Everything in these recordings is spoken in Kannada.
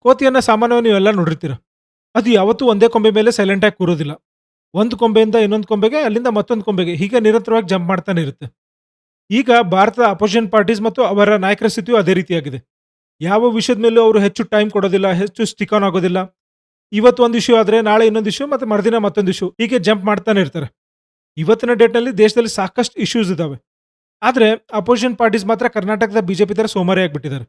ಕೋತಿಯನ್ನ ಸಾಮಾನ್ಯವಾಗಿ ನೀವೆಲ್ಲ ನೋಡಿರ್ತೀರ. ಅದು ಯಾವತ್ತೂ ಒಂದೇ ಕೊಂಬೆ ಮೇಲೆ ಸೈಲೆಂಟ್ ಆಗಿ ಕೂರೋದಿಲ್ಲ. ಒಂದು ಕೊಂಬೆಯಿಂದ ಇನ್ನೊಂದು ಕೊಂಬೆಗೆ, ಅಲ್ಲಿಂದ ಮತ್ತೊಂದು ಕೊಂಬೆಗೆ ಹೀಗೆ ನಿರಂತರವಾಗಿ ಜಂಪ್ ಮಾಡ್ತಾನೆ ಇರುತ್ತೆ. ಈಗ ಭಾರತದ ಅಪೋಸಿಷನ್ ಪಾರ್ಟೀಸ್ ಮತ್ತು ಅವರ ನಾಯಕರ ಸ್ಥಿತಿಯು ಅದೇ ರೀತಿಯಾಗಿದೆ. ಯಾವ ವಿಷಯದ ಮೇಲೂ ಅವರು ಹೆಚ್ಚು ಟೈಮ್ ಕೊಡೋದಿಲ್ಲ, ಹೆಚ್ಚು ಸ್ಟಿಕ್ ಆನ್ ಆಗೋದಿಲ್ಲ. ಇವತ್ತು ಒಂದು ಇಶ್ಯೂ ಆದ್ರೆ ನಾಳೆ ಇನ್ನೊಂದು ಇಶ್ಯೂ ಮತ್ತೆ ಮರುದಿನ ಮತ್ತೊಂದು ಇಶ್ಯೂ ಹೀಗೆ ಜಂಪ್ ಮಾಡ್ತಾನೆ ಇರ್ತಾರೆ. ಇವತ್ತಿನ ಡೇಟ್‌ನಲ್ಲಿ ದೇಶದಲ್ಲಿ ಸಾಕಷ್ಟು ಇಶ್ಯೂಸ್ ಇದಾವೆ. ಆದ್ರೆ ಅಪೋಸಿಷನ್ ಪಾರ್ಟೀಸ್ ಮಾತ್ರ ಕರ್ನಾಟಕದ ಬಿಜೆಪಿ ತರ ಸೋಮಾರಿ ಆಗ್ಬಿಟ್ಟಿದ್ದಾರೆ.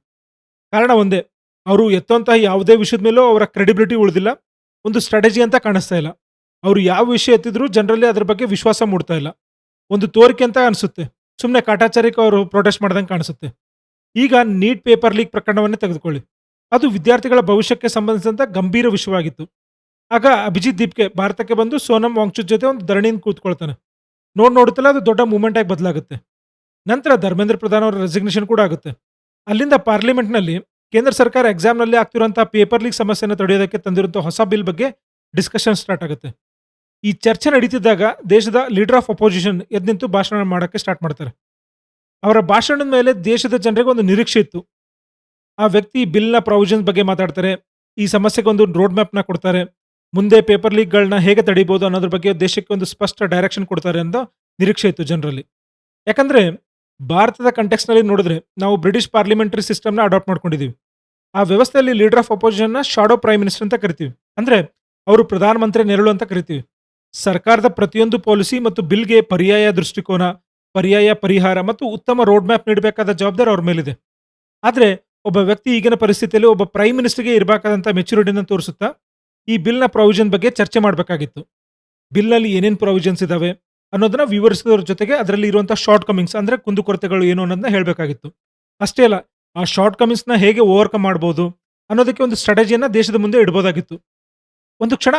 ಕಾರಣ ಒಂದೇ. ಅವರು ಎತ್ತುವಂತಹ ಯಾವುದೇ ವಿಷಯದ ಮೇಲೂ ಅವರ ಕ್ರೆಡಿಬಿಲಿಟಿ ಉಳಿದಿಲ್ಲ. ಒಂದು ಸ್ಟ್ರಾಟಜಿ ಅಂತ ಕಾಣಿಸ್ತಾ ಇಲ್ಲ. ಅವರು ಯಾವ ವಿಷಯ ಎತ್ತಿದ್ರು ಜನರಲ್ಲಿ ಅದರ ಬಗ್ಗೆ ವಿಶ್ವಾಸ ಮೂಡ್ತಾ ಇಲ್ಲ. ಒಂದು ತೋರಿಕೆ ಅಂತ ಅನಿಸುತ್ತೆ. ಸುಮ್ಮನೆ ಕಾಟಾಚಾರಕ್ಕೆ ಅವರು ಪ್ರೊಟೆಸ್ಟ್ ಮಾಡ್ದಂಗೆ ಕಾಣಿಸುತ್ತೆ. ಈಗ ನೀಟ್ ಪೇಪರ್ ಲೀಕ್ ಪ್ರಕರಣವನ್ನೇ ತೆಗೆದುಕೊಳ್ಳಿ. ಅದು ವಿದ್ಯಾರ್ಥಿಗಳ ಭವಿಷ್ಯಕ್ಕೆ ಸಂಬಂಧಿಸಿದಂತ ಗಂಭೀರ ವಿಷಯವಾಗಿತ್ತು. ಆಗ ಅಭಿಜಿತ್ ದೀಪ್ಗೆ ಭಾರತಕ್ಕೆ ಬಂದು ಸೋನಂ ವಾಂಗ್ಚುಕ್ ಜೊತೆ ಒಂದು ಧರಣಿಯಿಂದ ಕೂತ್ಕೊಳ್ತಾನೆ. ನೋಡುತ್ತಲೇ ಅದು ದೊಡ್ಡ ಮೂವ್‌ಮೆಂಟ್ ಆಗಿ ಬದಲಾಗುತ್ತೆ. ನಂತರ ಧರ್ಮೇಂದ್ರ ಪ್ರಧಾನ್ ಅವರ ರೆಸಿಗ್ನೇಷನ್ ಕೂಡ ಆಗುತ್ತೆ. ಅಲ್ಲಿಂದ ಪಾರ್ಲಿಮೆಂಟ್‌ನಲ್ಲಿ ಕೇಂದ್ರ ಸರ್ಕಾರ ಎಕ್ಸಾಮ್‌ನಲ್ಲಿ ಆಗ್ತಿರುವಂತಹ ಪೇಪರ್ ಲೀಕ್ ಸಮಸ್ಯೆಯನ್ನು ತಡೆಯೋದಕ್ಕೆ ತಂದಿರುವಂತಹ ಹೊಸ ಬಿಲ್ ಬಗ್ಗೆ ಡಿಸ್ಕಷನ್ ಸ್ಟಾರ್ಟ್ ಆಗುತ್ತೆ. ಈ ಚರ್ಚೆ ನಡೀತಿದ್ದಾಗ ದೇಶದ ಲೀಡರ್ ಆಫ್ ಅಪೋಸಿಷನ್ ಎದ್ದು ನಿಂತು ಭಾಷಣ ಮಾಡಕ್ಕೆ ಸ್ಟಾರ್ಟ್ ಮಾಡ್ತಾರೆ. ಅವರ ಭಾಷಣದ ಮೇಲೆ ದೇಶದ ಜನರಿಗೆ ಒಂದು ನಿರೀಕ್ಷೆ ಇತ್ತು. ಆ ವ್ಯಕ್ತಿ ಬಿಲ್‌ನ ಪ್ರೊವಿಷನ್ಸ್ ಬಗ್ಗೆ ಮಾತಾಡ್ತಾರೆ. ಈ ಸಮಸ್ಯೆಗೆ ಒಂದು ರೋಡ್ ಮ್ಯಾಪ್‌ನ ಕೊಡ್ತಾರೆ. ಮುಂದೆ ಪೇಪರ್ ಲೀಕ್‌ಗಳನ್ನ ಹೇಗೆ ತಡೀಬಹುದು ಅನ್ನೋದ್ರ ಬಗ್ಗೆ ದೇಶಕ್ಕೆ ಒಂದು ಸ್ಪಷ್ಟ ಡೈರೆಕ್ಷನ್ ಕೊಡ್ತಾರೆ ಅಂತ ನಿರೀಕ್ಷೆ ಇತ್ತು ಜನರಲ್ಲಿ. ಯಾಕಂದ್ರೆ ಭಾರತದ ಕಾಂಟೆಕ್ಸ್ಟ್‌ನಲ್ಲಿ ನೋಡಿದ್ರೆ ನಾವು ಬ್ರಿಟಿಷ್ ಪಾರ್ಲಿಮೆಂಟರಿ ಸಿಸ್ಟಮ್‌ನ ಅಡಾಪ್ಟ್ ಮಾಡ್ಕೊಂಡಿದ್ದೀವಿ. ಆ ವ್ಯವಸ್ಥೆಯಲ್ಲಿ ಲೀಡರ್ ಆಫ್ ಅಪೋಸಿಷನ್‌ನ ಶಾಡೋ ಪ್ರೈಮ್ ಮಿನಿಸ್ಟರ್ ಅಂತ ಕರಿತೀವಿ. ಅಂದ್ರೆ ಅವರು ಪ್ರಧಾನಮಂತ್ರಿ ನೆರಳು ಅಂತ ಕರಿತೀವಿ. ಸರ್ಕಾರದ ಪ್ರತಿಯೊಂದು ಪಾಲಿಸಿ ಮತ್ತು ಬಿಲ್‌ಗೆ ಪರ್ಯಾಯ ದೃಷ್ಟಿಕೋನ, ಪರ್ಯಾಯ ಪರಿಹಾರ ಮತ್ತು ಉತ್ತಮ ರೋಡ್ ಮ್ಯಾಪ್ ನೀಡಬೇಕಾದ ಜವಾಬ್ದಾರಿ ಅವ್ರ ಮೇಲಿದೆ. ಆದ್ರೆ ಒಬ್ಬ ವ್ಯಕ್ತಿ ಈಗಿನ ಪರಿಸ್ಥಿತಿಯಲ್ಲಿ ಒಬ್ಬ ಪ್ರೈಮ್ ಮಿನಿಸ್ಟರ್‌ಗೆ ಇರಬೇಕಾದಂತ ಮೆಚುರಿಟಿನ ತೋರಿಸುತ್ತಾ ಈ ಬಿಲ್‌ನ ಪ್ರೊವಿಷನ್ ಬಗ್ಗೆ ಚರ್ಚೆ ಮಾಡಬೇಕಾಗಿತ್ತು. ಬಿಲ್‌ನಲ್ಲಿ ಏನೇನು ಪ್ರೊವಿಷನ್ಸ್ ಇದಾವೆ ಅನ್ನೋದನ್ನ ವಿವರಿಸೋದ್ರ ಜೊತೆಗೆ ಅದರಲ್ಲಿ ಇರುವಂತಹ ಶಾರ್ಟ್ ಕಮಿಂಗ್ಸ್ ಅಂದ್ರೆ ಕುಂದುಕೊರತೆಗಳು ಏನು ಅನ್ನೋದನ್ನ ಹೇಳಬೇಕಾಗಿತ್ತು. ಅಷ್ಟೇ ಅಲ್ಲ, ಆ ಶಾರ್ಟ್ ಕಮಿಂಗ್ಸ್‌ನ ಹೇಗೆ ಓವರ್‌ಕಮ್ ಮಾಡಬಹುದು ಅನ್ನೋದಕ್ಕೆ ಒಂದು ಸ್ಟ್ರಾಟಜಿಯನ್ನ ದೇಶದ ಮುಂದೆ ಇಡಬಹುದಾಗಿತ್ತು. ಒಂದು ಕ್ಷಣ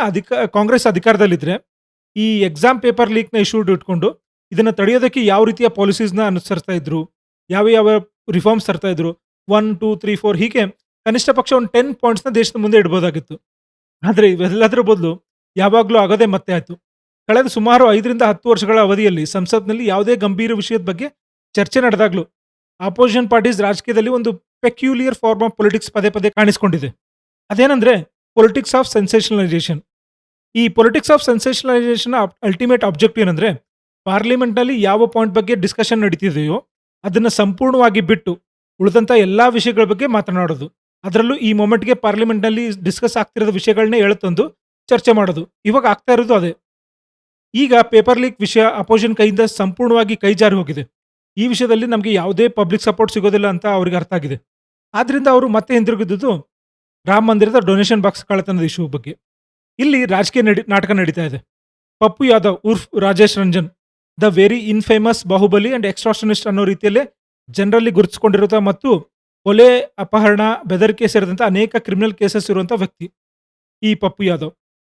ಕಾಂಗ್ರೆಸ್ ಅಧಿಕಾರದಲ್ಲಿದ್ರೆ ಈ ಎಕ್ಸಾಮ್ ಪೇಪರ್ ಲೀಕ್‌ನ ಇಶ್ಯೂಡ್ ಇಟ್ಕೊಂಡು ಇದನ್ನ ತಡೆಯೋದಕ್ಕೆ ಯಾವ ರೀತಿಯ ಪಾಲಿಸೀಸ್‌ನ ಅನುಸರಿಸ್ತಾ ಇದ್ರು, ಯಾವ ರಿಫಾರ್ಮ್ಸ್ ತರ್ತಾ ಇದ್ರು, 1, 2, 3, 4 ಹೀಗೆ ಕನಿಷ್ಠ ಪಕ್ಷ ಒಂದು 10 ಪಾಯಿಂಟ್ಸ್‌ನ ದೇಶದ ಮುಂದೆ ಇಡಬಹುದಾಗಿತ್ತು. ಆದ್ರೆ ಇವೆಲ್ಲದರ ಬದಲು ಯಾವಾಗ್ಲೂ ಆಗೋದೇ ಮತ್ತೆ ಆಯ್ತು. ಕಳೆದ ಸುಮಾರು 5ರಿಂದ 10 ವರ್ಷಗಳ ಅವಧಿಯಲ್ಲಿ ಸಂಸತ್‌ನಲ್ಲಿ ಯಾವುದೇ ಗಂಭೀರ ವಿಷಯದ ಬಗ್ಗೆ ಚರ್ಚೆ ನಡೆದಾಗ್ಲೂ ಅಪೋಸಿಷನ್ ಪಾರ್ಟೀಸ್ ರಾಜಕೀಯದಲ್ಲಿ ಒಂದು ಪೆಕ್ಯುಲಿಯರ್ ಫಾರ್ಮ್ ಆಫ್ ಪೊಲಿಟಿಕ್ಸ್ ಪದೇ ಪದೇ ಕಾಣಿಸಿಕೊಂಡಿದೆ. ಅದೇನಂದ್ರೆ ಪೊಲಿಟಿಕ್ಸ್ ಆಫ್ ಸೆನ್ಸೇಷನಲೈಸೇಷನ್. ಈ politics of sensationalisation ultimate objective ಏನಂದ್ರೆ ಪಾರ್ಲಿಮೆಂಟ್‌ನಲ್ಲಿ ಯಾವ ಪಾಯಿಂಟ್ ಬಗ್ಗೆ ಡಿಸ್ಕಷನ್ ನಡೀತಿದೆಯೋ ಅದನ್ನ ಸಂಪೂರ್ಣವಾಗಿ ಬಿಟ್ಟು ಉಳಿದಂತ ಎಲ್ಲಾ ವಿಷಯಗಳ ಬಗ್ಗೆ ಮಾತನಾಡೋದು. ಅದರಲ್ಲೂ ಈ ಮೊಮೆಂಟ್‌ಗೆ ಪಾರ್ಲಿಮೆಂಟ್‌ನಲ್ಲಿ ಡಿಸ್ಕಸ್ ಆಗ್ತಿರೋ ವಿಷಯಗಳನ್ನೇ ಎಳೆತಂದು ಚರ್ಚೆ ಮಾಡೋದು. ಇವಾಗ ಆಗ್ತಾ ಇರೋದು ಅದೇ. ಈಗ ಪೇಪರ್ ಲೀಕ್ ವಿಷಯ ಅಪೋಸಿಷನ್ ಕೈಯಿಂದ ಸಂಪೂರ್ಣವಾಗಿ ಕೈ ಜಾರಿ ಹೋಗಿದೆ. ಈ ವಿಷಯದಲ್ಲಿ ನಮಗೆ ಯಾವುದೇ ಪಬ್ಲಿಕ್ ಸಪೋರ್ಟ್ ಸಿಗೋದಿಲ್ಲ ಅಂತ ಅವರಿಗೆ ಅರ್ಥ ಆಗಿದೆ. ಆದ್ರಿಂದ ಅವರು ಮತ್ತೆ ಹಿಂತಿರುಗಿದ್ದು ರಾಮ ಮಂದಿರದ ಡೊನೇಷನ್ ಬಾಕ್ಸ್ ಕಳ್ಳತನದ ಇಶ್ಯೂ ಬಗ್ಗೆ. ಇಲ್ಲಿ ರಾಜಕೀಯ ನಾಟಕ ನಡೀತಾ ಇದೆ. ಪಪ್ಪು ಯಾದವ್ ಉರ್ಫ್ Rajesh Ranjan, the very infamous Bahubali and extortionist ಅನ್ನೋ ರೀತಿಯಲ್ಲೇ ಜನರಲ್ಲಿ ಗುರುತಿಸಿಕೊಂಡಿರುತ್ತ ಮತ್ತು ಕೊಲೆ, ಅಪಹರಣ, ಬೆದರಿಕೆ ಸೇರಿದಂತೆ ಅನೇಕ ಕ್ರಿಮಿನಲ್ ಕೇಸಸ್ ಇರುವಂತಹ ವ್ಯಕ್ತಿ ಈ ಪಪ್ಪು ಯಾದವ್.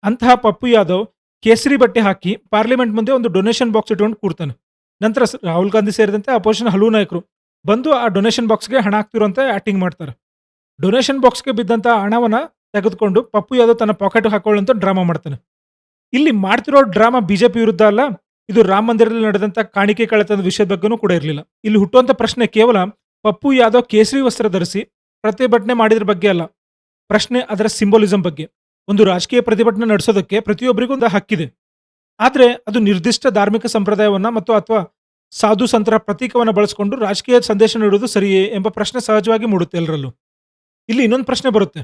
ಅಂತಹ ಪಪ್ಪು ಯಾದವ್ ಕೇಸರಿ ಬಟ್ಟೆ ಹಾಕಿ ಪಾರ್ಲಿಮೆಂಟ್ ಮುಂದೆ ಒಂದು ಡೊನೇಷನ್ ಬಾಕ್ಸ್ ಇಟ್ಕೊಂಡು ಕೂರ್ತಾನೆ. ನಂತರ ರಾಹುಲ್ ಗಾಂಧಿ ಸೇರಿದಂತೆ ಅಪೋಸಿಷನ್ ಹಲವು ನಾಯಕರು ಬಂದು ಆ ಡೊನೇಷನ್ ಬಾಕ್ಸ್‌ಗೆ ಹಣ ಹಾಕ್ತಿರುವಂತೆ ಆಕ್ಟಿಂಗ್ ಮಾಡ್ತಾರೆ. ಡೊನೇಷನ್ ಬಾಕ್ಸ್‌ಗೆ ಬಿದ್ದಂತ ಹಣವನ್ನ ತೆಗೆದುಕೊಂಡು ಪಪ್ಪು ಯಾದವ್ ತನ್ನ ಪಾಕೆಟ್‌ಗೆ ಹಾಕೊಳ್ಳುವಂತ ಡ್ರಾಮಾ ಮಾಡ್ತಾನೆ. ಇಲ್ಲಿ ಮಾಡ್ತಿರೋ ಡ್ರಾಮಾ ಬಿಜೆಪಿ ವಿರುದ್ಧ ಅಲ್ಲ, ಇದು ರಾಮ ಮಂದಿರದಲ್ಲಿ ನಡೆದಂತ ಕಾಣಿಕೆ ಕಳ್ಳತನದ ವಿಷಯದ ಬಗ್ಗೆನೂ ಕೂಡ ಇರಲಿಲ್ಲ. ಇಲ್ಲಿ ಹುಟ್ಟುವಂತ ಪ್ರಶ್ನೆ ಕೇವಲ ಪಪ್ಪು ಯಾದವ್ ಕೇಸರಿ ವಸ್ತ್ರ ಧರಿಸಿ ಪ್ರತಿಭಟನೆ ಮಾಡಿದ್ರ ಬಗ್ಗೆ ಅಲ್ಲ. ಪ್ರಶ್ನೆ ಅದರ ಸಿಂಬಲಿಸಂ ಬಗ್ಗೆ. ಒಂದು ರಾಜಕೀಯ ಪ್ರತಿಭಟನೆ ನಡೆಸೋದಕ್ಕೆ ಪ್ರತಿಯೊಬ್ಬರಿಗೂ ಒಂದು ಹಕ್ಕಿದೆ. ಆದ್ರೆ ಅದು ನಿರ್ದಿಷ್ಟ ಧಾರ್ಮಿಕ ಸಂಪ್ರದಾಯವನ್ನ ಮತ್ತು ಅಥವಾ ಸಾಧು ಸಂತರ ಪ್ರತೀಕವನ್ನ ಬಳಸಿಕೊಂಡು ರಾಜಕೀಯ ಸಂದೇಶ ನೀಡುವುದು ಸರಿಯೇ ಎಂಬ ಪ್ರಶ್ನೆ ಸಹಜವಾಗಿ ಮೂಡುತ್ತೆ ಎಲ್ಲರಲ್ಲೂ. ಇಲ್ಲಿ ಇನ್ನೊಂದು ಪ್ರಶ್ನೆ ಬರುತ್ತೆ.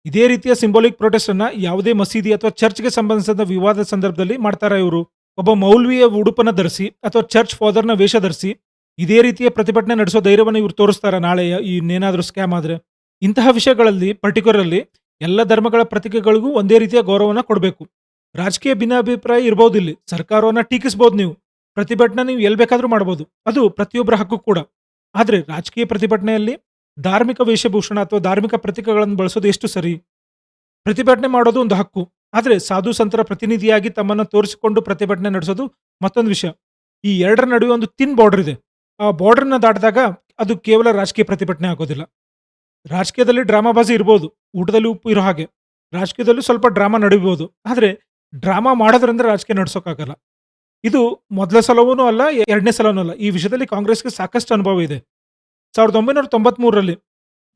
ಇದೇ ರೀತಿಯ ಸಿಂಬಾಲಿಕ್ ಪ್ರೊಟೆಸ್ಟ್ ಅನ್ನ ಯಾವುದೇ ಮಸೀದಿ ಅಥವಾ ಚರ್ಚ್‌ಗೆ ಸಂಬಂಧಿಸಿದ ವಿವಾದದ ಸಂದರ್ಭದಲ್ಲಿ ಮಾಡ್ತಾರಾ ಇವರು? ಒಬ್ಬ ಮೌಲ್ವಿಯ ಉಡುಪನ್ನ ಧರಿಸಿ ಅಥವಾ ಚರ್ಚ್ ಫಾದರ್‌ನ ವೇಷ ಧರಿಸಿ ಇದೇ ರೀತಿಯ ಪ್ರತಿಭಟನೆ ನಡೆಸೋ ಧೈರ್ಯವನ್ನು ಇವರು ತೋರಿಸ್ತಾರಾ ನಾಳೆ ಇನ್ನೇನಾದ್ರೂ ಸ್ಕ್ಯಾಮ್ ಆದ್ರೆ? ಇಂತಹ ವಿಷಯಗಳಲ್ಲಿ ಪರ್ಟಿಕ್ಯುಲರ್‌ಲಿ ಎಲ್ಲ ಧರ್ಮಗಳ ಪ್ರತೀಕಗಳಿಗೂ ಒಂದೇ ರೀತಿಯ ಗೌರವನ ಕೊಡಬೇಕು. ರಾಜಕೀಯ ಭಿನ್ನಾಭಿಪ್ರಾಯ ಇರಬಹುದು ಇಲ್ಲಿ. ಸರ್ಕಾರವನ್ನ ಟೀಕಿಸಬಹುದು ನೀವು. ಪ್ರತಿಭಟನೆ ನೀವು ಎಲ್ಲಿ ಬೇಕಾದ್ರೂ ಮಾಡಬಹುದು. ಅದು ಪ್ರತಿಯೊಬ್ಬರ ಹಕ್ಕು ಕೂಡ. ಆದ್ರೆ ರಾಜಕೀಯ ಪ್ರತಿಭಟನೆಯಲ್ಲಿ ಧಾರ್ಮಿಕ ವೇಷಭೂಷಣ ಅಥವಾ ಧಾರ್ಮಿಕ ಪ್ರತೀಕಗಳನ್ನು ಬಳಸೋದು ಎಷ್ಟು ಸರಿ? ಪ್ರತಿಭಟನೆ ಮಾಡೋದು ಒಂದು ಹಕ್ಕು. ಆದ್ರೆ ಸಾಧು ಸಂತರ ಪ್ರತಿನಿಧಿಯಾಗಿ ತಮ್ಮನ್ನು ತೋರಿಸಿಕೊಂಡು ಪ್ರತಿಭಟನೆ ನಡೆಸೋದು ಮತ್ತೊಂದು ವಿಷಯ. ಈ ಎರಡರ ನಡುವೆ ಒಂದು ಥಿನ್ ಬಾರ್ಡರ್ ಇದೆ. ಆ ಬಾರ್ಡರ್‌ನ ದಾಟಿದಾಗ ಅದು ಕೇವಲ ರಾಜಕೀಯ ಪ್ರತಿಭಟನೆ ಆಗೋದಿಲ್ಲ. ರಾಜಕೀಯದಲ್ಲಿ ಡ್ರಾಮಾಬಾಜಿ ಇರ್ಬೋದು. ಊಟದಲ್ಲಿ ಉಪ್ಪು ಇರೋ ಹಾಗೆ. ರಾಜಕೀಯದಲ್ಲೂ ಸ್ವಲ್ಪ ಡ್ರಾಮಾ ನಡಿಬಹುದು. ಆದ್ರೆ ಡ್ರಾಮಾ ಮಾಡೋದ್ರಿಂದ ರಾಜಕೀಯ ನಡ್ಸೋಕ್ಕಾಗಲ್ಲ. ಇದು ಮೊದಲ ಸಲವೂ ಅಲ್ಲ, ಎರಡನೇ ಸಲವೂ ಅಲ್ಲ. ಈ ವಿಷಯದಲ್ಲಿ ಕಾಂಗ್ರೆಸ್‌ಗೆ ಸಾಕಷ್ಟು ಅನುಭವ ಇದೆ. 1993ರಲ್ಲಿ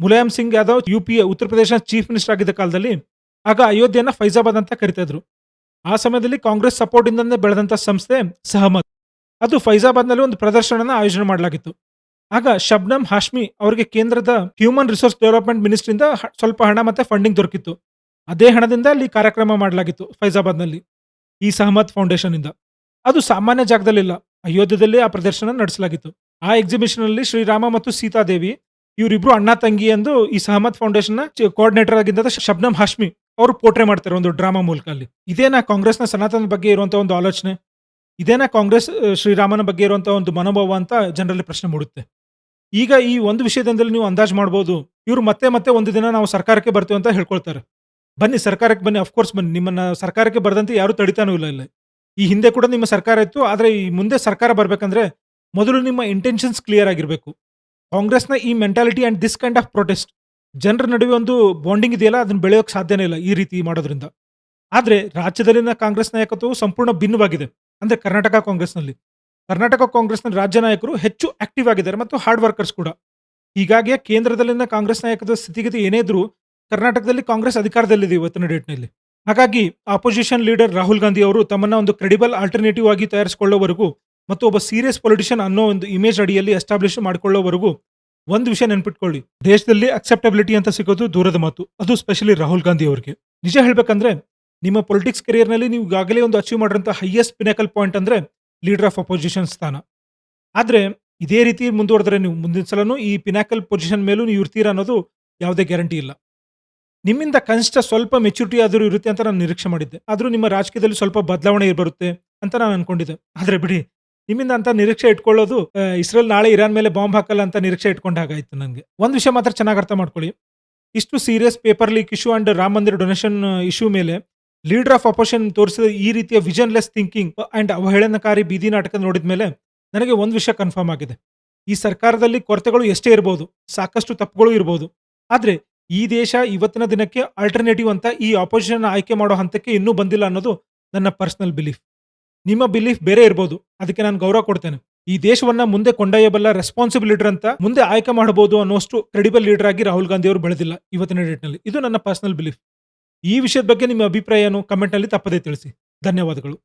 Mulayam Singh Yadav UPA Uttar Pradesh chief minister ಆಗಿದ್ದ ಕಾಲದಲ್ಲಿ ಆಗ ಅಯೋಧ್ಯೆಯನ್ನ ಫೈಜಾಬಾದ್ ಅಂತ ಕರಿತಾ ಇದ್ರು. ಆ ಸಮಯದಲ್ಲಿ ಕಾಂಗ್ರೆಸ್ ಸಪೋರ್ಟ್ ಇಂದನೇ ಬೆಳೆದಂತ ಸಂಸ್ಥೆ ಸಹಮತ್. ಅದು ಫೈಜಾಬಾದ್‌ನಲ್ಲಿ ಒಂದು ಪ್ರದರ್ಶನನ ಆಯೋಜನೆ ಮಾಡಲಾಗಿತ್ತು. ಆಗ ಶಬ್ನಮ್ ಹಾಶ್ಮಿ ಅವರಿಗೆ ಕೇಂದ್ರದ ಹ್ಯೂಮನ್ ರಿಸೋರ್ಸ್ ಡೆವಲಪ್ಮೆಂಟ್ ಮಿನಿಸ್ಟ್ರಿಯಿಂದ ಸ್ವಲ್ಪ ಹಣ ಮತ್ತೆ ಫಂಡಿಂಗ್ ದೊರಕಿತ್ತು. ಅದೇ ಹಣದಿಂದ ಅಲ್ಲಿ ಕಾರ್ಯಕ್ರಮ ಮಾಡಲಾಗಿತ್ತು ಫೈಜಾಬಾದ್‌ನಲ್ಲಿ. ಈ ಸಹಮತ್ ಫೌಂಡೇಶನ್ ಇಂದ. ಅದು ಸಾಮಾನ್ಯ ಜಾಗದಲ್ಲಿಲ್ಲ. ಅಯೋಧ್ಯೆಯಲ್ಲಿ ಆ ಪ್ರದರ್ಶನ ನಡೆಸಲಾಗಿತ್ತು. ಆ ಎಕ್ಸಿಬಿಷನ್ ಅಲ್ಲಿ ಶ್ರೀರಾಮ ಮತ್ತು ಸೀತಾದೇವಿ ಇವರಿಬ್ರು ಅಣ್ಣ ತಂಗಿ ಎಂದು ಈ ಸಹಮತ್ ಫೌಂಡೇಶನ್‌ನ ಕೋಆರ್ಡಿನೇಟರ್ ಆಗಿದ್ದ ಶಬ್ನಮ್ ಹಾಶ್ಮಿ ಅವರು ಪೋರ್ಟ್ರೇ ಮಾಡ್ತಾರೆ ಒಂದು ಡ್ರಾಮಾ ಮೂಲಕ ಅಲ್ಲಿ. ಇದೇನಾ ಕಾಂಗ್ರೆಸ್‌ನ ಸನಾತನ ಬಗ್ಗೆ ಇರುವಂತಹ ಒಂದು ಆಲೋಚನೆ? ಇದೇನಾ ಕಾಂಗ್ರೆಸ್ ಶ್ರೀರಾಮನ ಬಗ್ಗೆ ಇರುವಂತಹ ಒಂದು ಮನೋಭಾವ ಅಂತ ಜನರಲ್ಲಿ ಪ್ರಶ್ನೆ ಮೂಡುತ್ತೆ. ಈಗ ಈ ಒಂದು ವಿಷಯದಿಂದಲೇ ನೀವು ಅಂದಾಜು ಮಾಡಬಹುದು. ಇವರು ಮತ್ತೆ ಮತ್ತೆ ಒಂದು ದಿನ ನಾವು ಸರ್ಕಾರಕ್ಕೆ ಬರ್ತೀವಿ ಅಂತ ಹೇಳ್ಕೊಳ್ತಾರೆ. ಬನ್ನಿ ಸರ್ಕಾರಕ್ಕೆ ಬನ್ನಿ, ಆಫ್ ಕೋರ್ಸ್ ಬನ್ನಿ. ನಿಮ್ಮನ್ನ ಸರ್ಕಾರಕ್ಕೆ ಬರದಂತೆ ಯಾರು ತಡಿತಾನೂ ಇಲ್ಲ ಇಲ್ಲಿ. ಈ ಹಿಂದೆ ಕೂಡ ನಿಮ್ಮ ಸರ್ಕಾರ ಇತ್ತು. ಆದ್ರೆ ಈ ಮುಂದೆ ಸರ್ಕಾರ ಬರ್ಬೇಕಂದ್ರೆ ಮೊದಲು ನಿಮ್ಮ ಇಂಟೆನ್ಷನ್ಸ್ ಕ್ಲಿಯರ್ ಆಗಿರಬೇಕು. ಕಾಂಗ್ರೆಸ್‌ನ ಈ mentality and this kind of protest ಜನರ ನಡುವೆ ಒಂದು ಬಾಂಡಿಂಗ್ ಇದೆಯಲ್ಲ ಅದನ್ನ ಬೆಳೆಯೋಕೆ ಸಾಧ್ಯನೇ ಇಲ್ಲ ಈ ರೀತಿ ಮಾಡೋದ್ರಿಂದ. ಆದ್ರೆ ರಾಜ್ಯದಲ್ಲಿನ ಕಾಂಗ್ರೆಸ್ ನಾಯಕತ್ವವು ಸಂಪೂರ್ಣ ಭಿನ್ನವಾಗಿದೆ. ಅಂದ್ರೆ ಕರ್ನಾಟಕ ಕಾಂಗ್ರೆಸ್‌ನಲ್ಲಿ. ಕರ್ನಾಟಕ ಕಾಂಗ್ರೆಸ್‌ನ ರಾಜ್ಯ ನಾಯಕರು ಹೆಚ್ಚು ಆಕ್ಟಿವ್ ಆಗಿದ್ದಾರೆ ಮತ್ತು ಹಾರ್ಡ್ ವರ್ಕರ್ಸ್ ಕೂಡ. ಹೀಗಾಗಿಯೇ ಕೇಂದ್ರದಲ್ಲಿನ ಕಾಂಗ್ರೆಸ್ ನಾಯಕತ್ವದ ಸ್ಥಿತಿಗತಿ ಏನೇ ಇದ್ರೂ ಕರ್ನಾಟಕದಲ್ಲಿ ಕಾಂಗ್ರೆಸ್ ಅಧಿಕಾರದಲ್ಲಿದೆ ಇವತ್ತಿನ ಡೇಟ್‌ನಲ್ಲಿ. ಹಾಗಾಗಿ ಅಪೋಸಿಷನ್ ಲೀಡರ್ ರಾಹುಲ್ ಗಾಂಧಿ ಅವರು ತಮ್ಮನ್ನ ಒಂದು ಕ್ರೆಡಿಬಲ್ ಆಲ್ಟರ್ನೇಟಿವ್ ಆಗಿ ತಯಾರಿಸಿಕೊಳ್ಳೋವರೆಗೂ ಮತ್ತು ಒಬ್ಬ ಸೀರಿಯಸ್ ಪೊಲಿಟಿಷಿಯನ್ ಅನ್ನೋ ಒಂದು ಇಮೇಜ್ ಅಡಿಯಲ್ಲಿ ಎಸ್ಟಾಬ್ಲಿಷ್ ಮಾಡಿಕೊಳ್ಳೋವರೆಗೂ ಒಂದು ವಿಷಯ ನೆನ್ಪಿಟ್ಕೊಳ್ಳಿ. ದೇಶದಲ್ಲಿ ಅಕ್ಸೆಪ್ಟಬಿಲಿಟಿ ಅಂತ ಸಿಗೋದು ದೂರದ ಮಾತು. ಅದು ಸ್ಪೆಷಲಿ ರಾಹುಲ್ ಗಾಂಧಿ ಅವರಿಗೆ. ನಿಜ ಹೇಳ್ಬೇಕಂದ್ರೆ ನಿಮ್ಮ ಪೊಲಿಟಿಕ್ಸ್ ಕರಿಯರ್‌ನಲ್ಲಿ ನೀವು ಈಗಾಗಲೇ ಒಂದು ಅಚೀವ್ ಮಾಡಿರೋಂಥ ಹೈಯೆಸ್ಟ್ ಪಿನಾಕಲ್ ಪಾಯಿಂಟ್ ಅಂದ್ರೆ ಲೀಡರ್ ಆಫ್ ಅಪೋಸಿಷನ್ ಸ್ಥಾನ. ಆದ್ರೆ ಇದೇ ರೀತಿ ಮುಂದುವರೆದ್ರೆ ನೀವು ಮುಂದಿನ ಸಲನೂ ಈ ಪಿನಾಕಲ್ ಪೊಸಿಷನ್ ಮೇಲೂ ನೀವು ಇರ್ತೀರಾ ಅನ್ನೋದು ಯಾವುದೇ ಗ್ಯಾರಂಟಿ ಇಲ್ಲ. ನಿಮ್ಮಿಂದ ಕನಿಷ್ಠ ಸ್ವಲ್ಪ ಮೆಚುರಿಟಿ ಆದರೂ ಇರುತ್ತೆ ಅಂತ ನಾನು ನಿರೀಕ್ಷೆ ಮಾಡಿದ್ದೆ. ಆದ್ರೂ ನಿಮ್ಮ ರಾಜಕೀಯದಲ್ಲಿ ಸ್ವಲ್ಪ ಬದಲಾವಣೆ ಬರುತ್ತೆ ಅಂತ ನಾನು ಅನ್ಕೊಂಡಿದ್ದೆ. ಆದ್ರೆ ಬಿಡಿ, ನಿಮ್ಮಿಂದ ಅಂತ ನಿರೀಕ್ಷೆ ಇಟ್ಕೊಳ್ಳೋದು ಇಸ್ರೇಲ್ ನಾಳೆ ಇರಾನ್ ಮೇಲೆ ಬಾಂಬ್ ಹಾಕಲ್ಲ ಅಂತ ನಿರೀಕ್ಷೆ ಇಟ್ಕೊಂಡ ಹಾಗಾಯ್ತು ನನಗೆ. ಒಂದು ವಿಷಯ ಮಾತ್ರ ಚೆನ್ನಾಗಿ ಅರ್ಥ ಮಾಡ್ಕೊಳ್ಳಿ. ಇಷ್ಟು serious paper leak issue and Rama ಮಂದಿರ ಡೊನೇಷನ್ ಇಶ್ಯೂ ಮೇಲೆ ಲೀಡರ್ ಆಫ್ ಅಪೋಸಿಷನ್ ತೋರಿಸಿದ ಈ ರೀತಿಯ ವಿಷನ್‌ಲೆಸ್ ಥಿಂಕಿಂಗ್ ಅಂಡ್ ಅವಹೇಳನಕಾರಿ ಬೀದಿ ನಾಟಕ ನೋಡಿದ ಮೇಲೆ ನನಗೆ ಒಂದು ವಿಷಯ ಕನ್ಫರ್ಮ್ ಆಗಿದೆ. ಈ ಸರ್ಕಾರದಲ್ಲಿ ಕೊರತೆಗಳು ಎಷ್ಟೇ ಇರಬಹುದು, ಸಾಕಷ್ಟು ತಪ್ಪುಗಳು ಇರಬಹುದು. ಆದ್ರೆ ಈ ದೇಶ ಇವತ್ತಿನ ದಿನಕ್ಕೆ ಆಲ್ಟರ್ನೇಟಿವ್ ಅಂತ ಈ ಅಪೋಸಿಷನ್ ಆಯ್ಕೆ ಮಾಡೋ ಹಂತಕ್ಕೆ ಇನ್ನೂ ಬಂದಿಲ್ಲ ಅನ್ನೋದು ನನ್ನ ಪರ್ಸನಲ್ ಬಿಲೀಫ್. ನಿಮ್ಮ ಬಿಲೀಫ್ ಬೇರೆ ಇರಬಹುದು. ಅದಕ್ಕೆ ನಾನು ಗೌರವ ಕೊಡ್ತೇನೆ. ಈ ದೇಶವನ್ನ ಮುಂದೆ ಕೊಂಡೊಯ್ಯಬಲ್ಲ ರೆಸ್ಪಾನ್ಸಿಬಲ್ ಲೀಡರ್ ಅಂತ ಮುಂದೆ ಆಯ್ಕೆ ಮಾಡಬಹುದು ಅನ್ನೋಷ್ಟು ಕ್ರೆಡಿಬಲ್ ಲೀಡರ್ ಆಗಿ ರಾಹುಲ್ ಗಾಂಧಿ ಅವರು ಬೆಳೆದಿಲ್ಲ ಇವತ್ತಿನ ಡೇಟ್‌ನಲ್ಲಿ. ಇದು ನನ್ನ ಪರ್ಸನಲ್ ಬಿಲೀಫ್. ಈ ವಿಷಯದ ಬಗ್ಗೆ ನಿಮ್ಮ ಅಭಿಪ್ರಾಯ ಏನು? ಕಮೆಂಟ್‌ನಲ್ಲಿ ತಪ್ಪದೇ ತಿಳಿಸಿ. ಧನ್ಯವಾದಗಳು.